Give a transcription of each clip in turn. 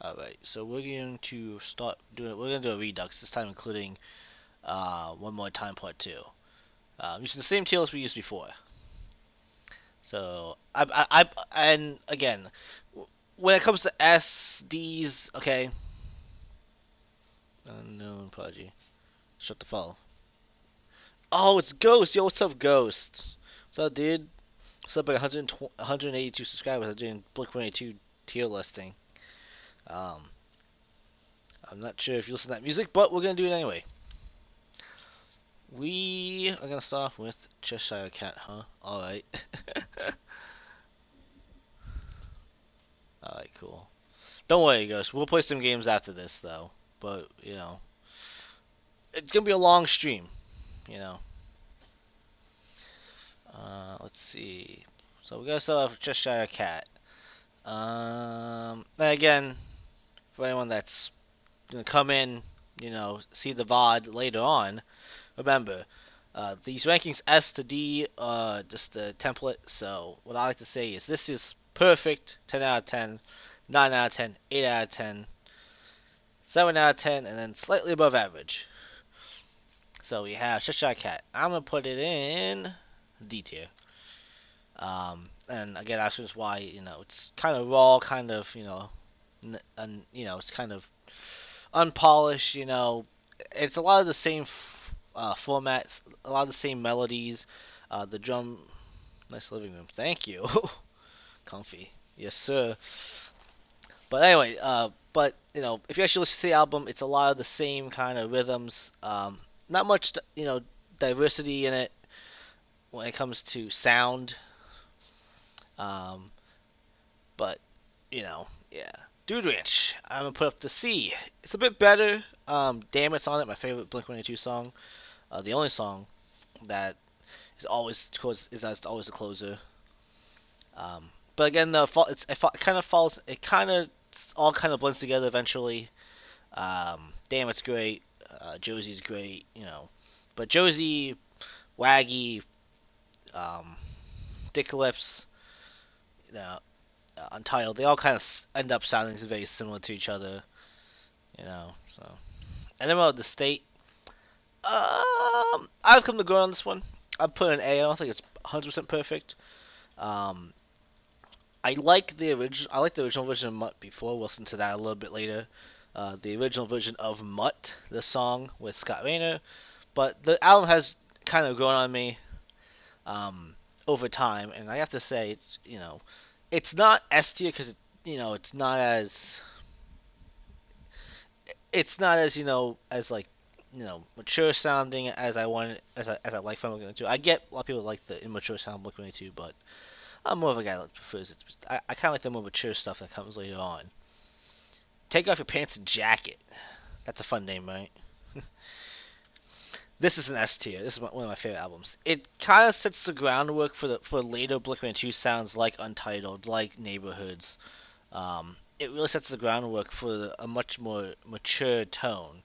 Alright, so we're going to start doing. We're going to do a Redux, this time including One More Time Part 2. Using the same tier list we used before. So, and again, when it comes to SDs, okay. Unknown Prodigy. Shut the phone. Oh, it's Ghost! Yo, what's up, Ghost? What's up, dude? What's up, like 182 subscribers? I'm doing Blink-182 tier listing. Um, I'm not sure if you listen to that music, but we're gonna do it anyway. We are gonna start off with Cheshire Cat, huh? Alright. Alright, cool. Don't worry, Ghost. We'll play some games after this, though. But, it's gonna be a long stream, you know. Let's see. So we're gonna start off with Cheshire Cat. And again, for anyone that's gonna come in, see the VOD later on, remember, these rankings S to D are just a template, so what I like to say is this is perfect, 10 out of 10, 9 out of 10, 8 out of 10, 7 out of 10, and then slightly above average. So we have Cheshire Cat. I'm going to put it in D tier. And again, that's just why, it's kind of raw, kind of, and, it's kind of unpolished, it's a lot of the same formats, a lot of the same melodies. The drum, nice living room. Thank you. Comfy. Yes, sir. But anyway, if you actually listen to the album, it's a lot of the same kind of rhythms. Not much, diversity in it when it comes to sound. Um, but yeah. Dude Ranch. I'm gonna put up the C. It's a bit better. Damn It's on it. My favorite Blink-182 song. The only song that is always is always the closer. But again, it kind of falls. It kind of all kind of blends together eventually. Damn, it's great. Josie's great, but Josie, Waggy, um, Dick Lips, you know, Untitled, they all kind of end up sounding very similar to each other, So, Enema of the State. I've come to go on this one. I'd put an A. I don't think it's 100% perfect. Um, I like the original. I like the original version of Mutt before. We'll listen to that a little bit later. The original version of Mutt, the song with Scott Rayner, but the album has kind of grown on me over time, and I have to say it's not S tier because it's not as as like mature sounding as I want as I like from Blink-182. I get a lot of people like the immature sound of Blink-182, but I'm more of a guy that prefers it. I kind of like the more mature stuff that comes later on. Take Off Your Pants and Jacket. That's a fun name, right? This is an S tier. This is one of my favorite albums. It kind of sets the groundwork for later Blink-182 sounds like Untitled, like Neighborhoods. It really sets the groundwork for a much more mature tone.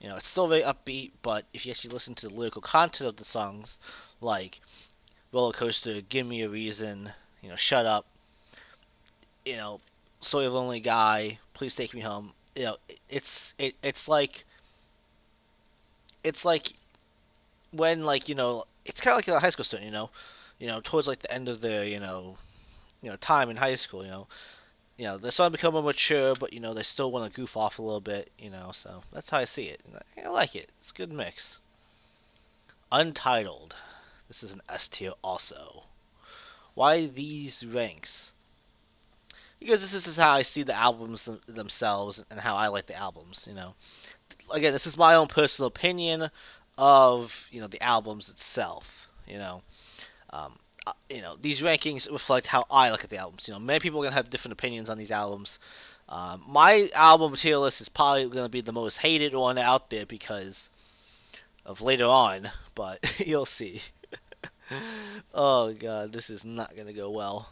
It's still very upbeat, but if you actually listen to the lyrical content of the songs, like Roller Coaster, Give Me a Reason, Shut Up, Story of a Lonely Guy, Please Take Me Home, it's like when it's kind of like a high school student, towards like the end of their time in high school, they're starting to become more mature, but they still want to goof off a little bit, so that's how I see it. And I like it. It's a good mix. Untitled. This is an S tier also. Why these ranks? Because this is how I see the albums themselves and how I like the albums, Again, this is my own personal opinion of, the albums itself, Um, these rankings reflect how I look at the albums. Many people are gonna have different opinions on these albums. My album tier list is probably gonna be the most hated one out there because of later on, but you'll see. Oh god, this is not gonna go well.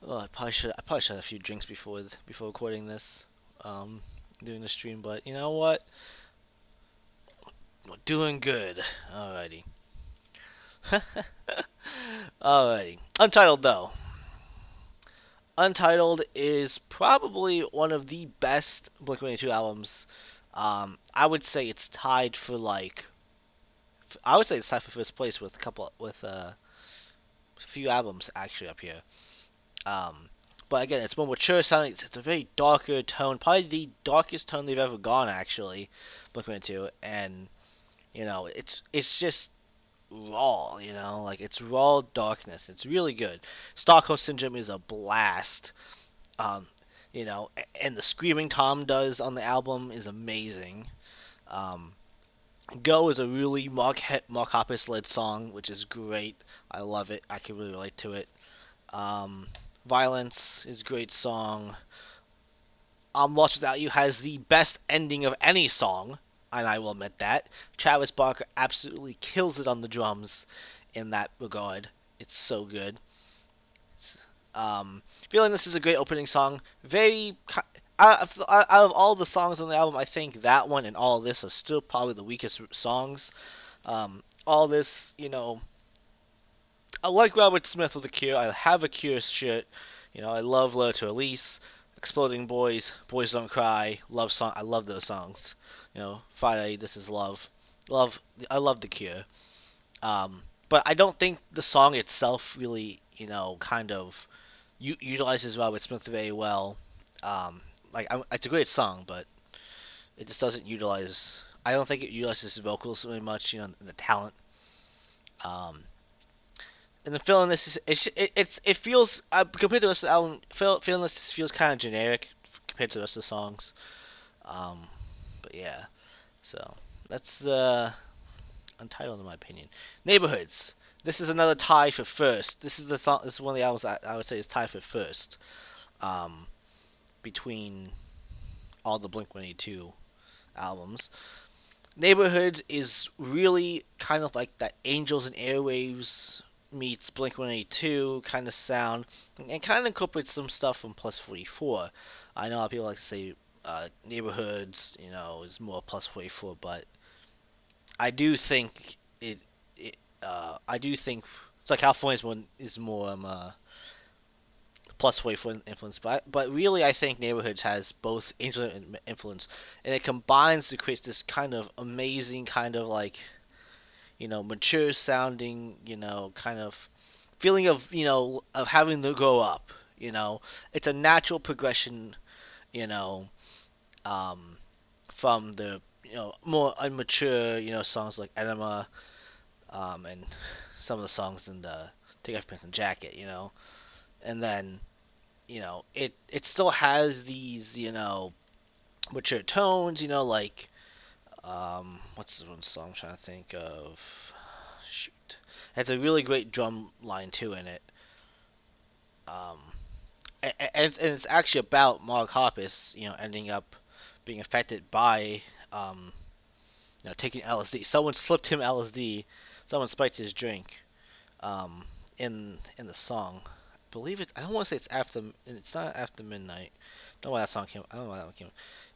Oh, I probably should have a few drinks before recording this, doing the stream. But you know what? We're doing good. Alrighty. Alrighty. Untitled though. Untitled is probably one of the best Blink-182 albums. I would say it's tied for like I would say it's tied for first place with a couple with a few albums actually up here. Um, but again, it's more mature sounding. It's a very darker tone, probably the darkest tone they've ever gone actually, Blink-182, and it's just raw. Like it's raw darkness. It's really good. Stockholm Syndrome is a blast. Um, and the screaming Tom does on the album is amazing. Um, Go is a really Mark Hoppus led song, which is great. I love it. I can really relate to it. Um, Violence is a great song. Lost Without You has the best ending of any song, and I will admit that. Travis Barker absolutely kills it on the drums in that regard. It's so good. Feeling This is a great opening song. Out of all the songs on the album, I think that one and All This are still probably the weakest songs. All This, I like Robert Smith with The Cure. I have a Cure shirt. I love Letter to Elise, Exploding Boys, Boys Don't Cry, Love Song. I love those songs. Friday, This Is Love. Love. I love The Cure. But I don't think the song itself really, kind of utilizes Robert Smith very well. Um, it's a great song, but it just doesn't utilize. I don't think it utilizes his vocals very much. The talent. Um, and the feeling this is it feels compared to the rest of the album. Feeling this feels kind of generic compared to the rest of the songs. Um, but yeah, so that's Untitled in my opinion. Neighborhoods. This is another tie for first. This is the song. This is one of the albums I would say is tied for first. Um, between all the Blink-182 albums. Neighborhoods is really kind of like that Angels and Airwaves meets Blink-182 kind of sound, and kind of incorporates some stuff from Plus 44. I know a lot of people like to say Neighborhoods, is more Plus 44, but I do think I do think it's like California's one is more plus way for influence, but really I think Neighborhoods has both angel influence, and it combines to create this kind of amazing kind of like mature sounding kind of feeling of of having to grow up. It's a natural progression. You know, um, from the more immature songs like Enema, and some of the songs in the Take Off Your Pants and Jacket. And then it still has these mature tones, like what's this one song I'm trying to think of? Shoot, it has a really great drum line too in it. Um, and it's actually about Mark Hoppus, ending up being affected by taking LSD. Someone slipped him LSD. Someone spiked his drink. Um, in the song. I believe it. I don't want to say it's after. It's not after midnight. Don't know why that song came. I don't know why that one came.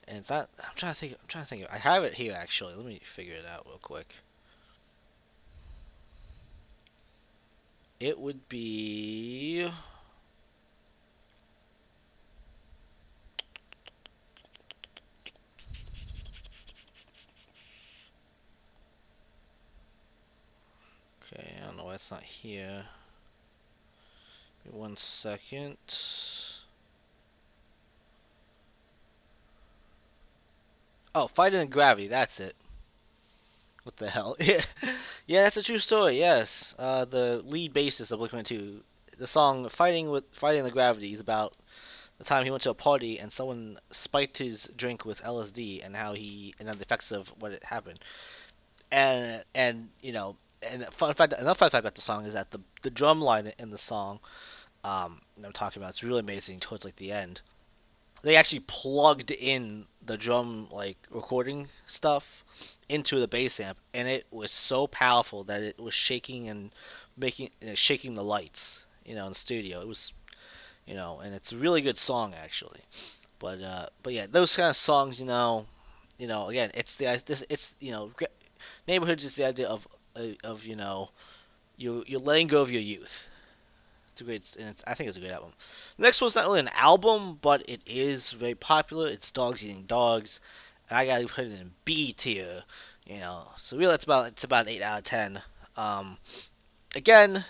And it's not. I'm trying to think. I'm trying to think. I have it here actually. Let me figure it out real quick. It would be. Okay, I don't know why it's not here. Give me 1 second. Oh, Fighting in Gravity. That's it. What the hell? Yeah, yeah, that's a true story. Yes, the lead bassist of Blink-182, the song "Fighting the Gravity" is about the time he went to a party and someone spiked his drink with LSD and how he and then the effects of what had happened. And another fun fact about the song is that the drum line in the song that I'm talking about is really amazing towards like the end. They actually plugged in the drum like recording stuff into the bass amp, and it was so powerful that it was shaking and shaking the lights, in the studio. It was, and it's a really good song actually. But yeah, those kind of songs, again, it's the this it's neighborhoods is the idea of you're letting go of your youth. It's a great, and I think it's a great album. The next one's not really an album, but it is very popular. It's Dogs Eating Dogs, and I gotta put it in B tier. So really, it's about an 8 out of 10. Um, Again,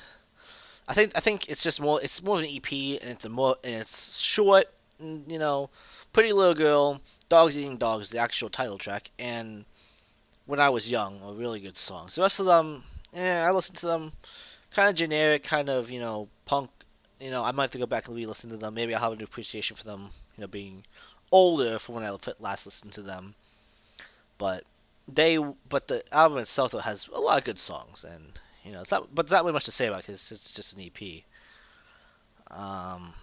I think it's more of an EP, and it's short. Pretty Little Girl, Dogs Eating Dogs, the actual title track, and When I Was Young, a really good song. So the rest of them, I listen to them, kind of generic, kind of punk. I might have to go back and re-listen to them. Maybe I'll have a new appreciation for them, being older from when I last listened to them. But the album itself though has a lot of good songs, and it's not really much to say about it because it's just an EP. Um,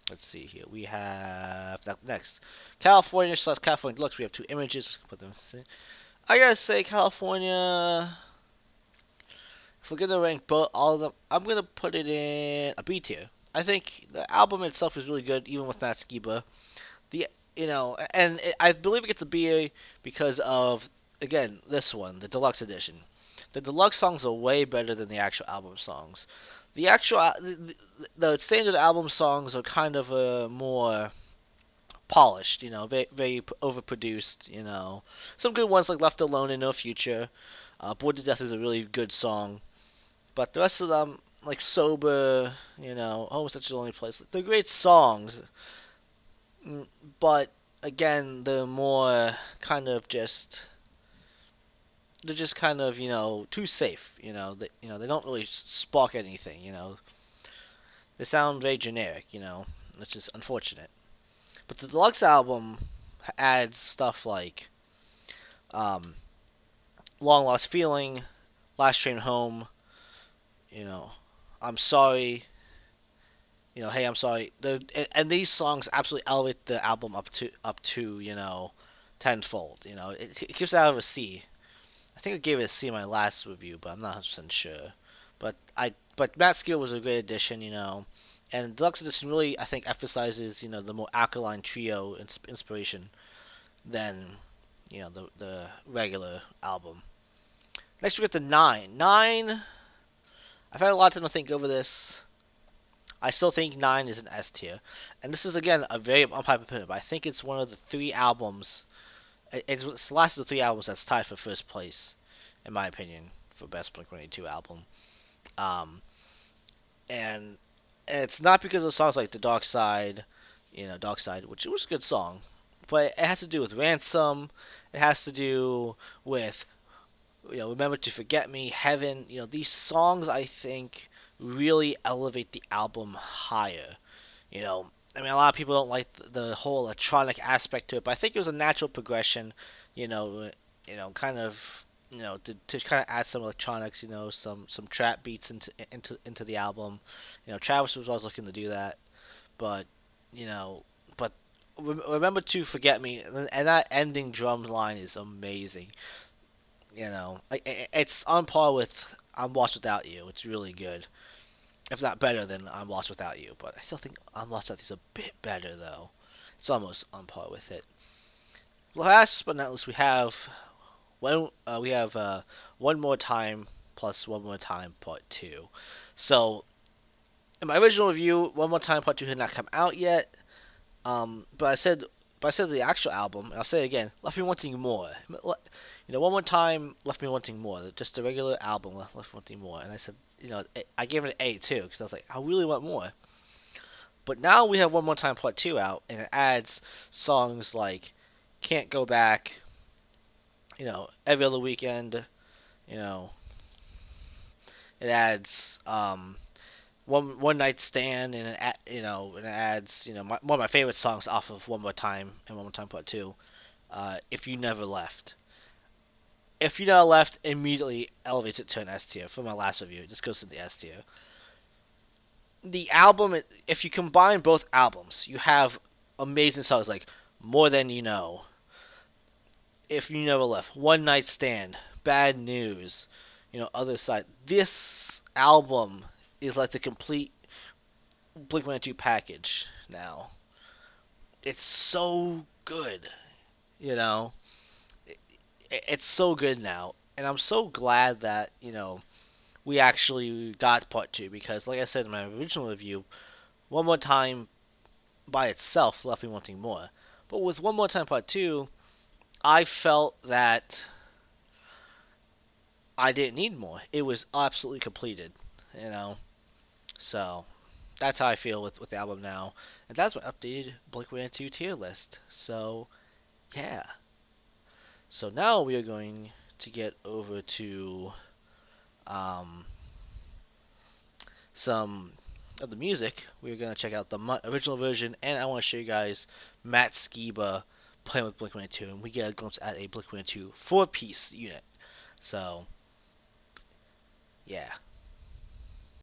let's see here. We have next California / California Deluxe. We have two images. Let's put them. I gotta say California. If we're gonna rank both all of them, I'm gonna put it in a B tier. I think the album itself is really good, even with Matt Skiba. The I believe it gets a B because of again this one, the deluxe edition. The deluxe songs are way better than the actual album songs. The standard album songs are kind of more polished, very, very overproduced. Some good ones like Left Alone and No Future. Bored to Death is a really good song, but the rest of them, like Sober, Home is Such a Lonely Place, they're great songs. But again, they're just kind of too safe. They don't really spark anything. They sound very generic. Which is unfortunate. But the deluxe album adds stuff like um, Long Lost Feeling, Last Train Home. You know, I'm Sorry. Hey, I'm sorry. And these songs absolutely elevate the album up to tenfold. It gives it out of a C. I think I gave it a C in my last review, but I'm not 100% sure. But Matt Skill was a great addition. And Deluxe Edition really I think emphasizes the more alkaline trio inspiration than the regular album. Next we get to 9. 9. I've had a lot of time to think over this. I still think 9 is an S tier. And this is, again, a very unpopular opinion, but I think it's one of the 3 albums. It's the last of the 3 albums that's tied for first place, in my opinion, for best Blink-182 album. Um, and it's not because of songs like The Dark Side, Dark Side, which was a good song, but it has to do with Ransom. It has to do with Remember to Forget Me, Heaven. These songs I think really elevate the album higher. A lot of people don't like the whole electronic aspect to it, but I think it was a natural progression. Kind of, to kind of add some electronics. Some trap beats into the album. Travis was always looking to do that, but you know, but Remember to Forget Me, and that ending drum line is amazing. It's on par with I'm Lost Without You. It's really good, if not better than I'm Lost Without You. But I still think I'm Lost Without You is a bit better though. It's almost on par with it. Last but not least, One More Time plus One More Time Part Two. So in my original review, One More Time Part Two had not come out yet. But I said the actual album, and I'll say it again, left me wanting more. One More Time left me wanting more. Just the regular album left me wanting more. And I said, I gave it an A too, because I was like, I really want more. But now we have One More Time Part 2 out, and it adds songs like Can't Go Back, Every Other Weekend, it adds one Night Stand, and it adds one of my favorite songs off of One More Time and One More Time Part 2, If You Never Left. If You Never Left immediately elevates it to an S tier. For my last review, it just goes to the S tier. The album, if you combine both albums, you have amazing songs like More Than You Know, If You Never Left, One Night Stand, Bad News, Other Side. This album is like the complete Blink-182 package now. It's so good, it's so good now, and I'm so glad that we actually got part two because, like I said in my original review, One More Time by itself left me wanting more. But with One More Time Part Two, I felt that I didn't need more. It was absolutely completed, you know. So that's how I feel with the album now, and that's my updated Blink-182 tier list. So yeah. So now we are going to get over to um, some of the music. We're gonna check out the original version, and I want to show you guys Matt Skiba playing with Blink-182, and we get a glimpse at a Blink-182 four-piece unit. So yeah.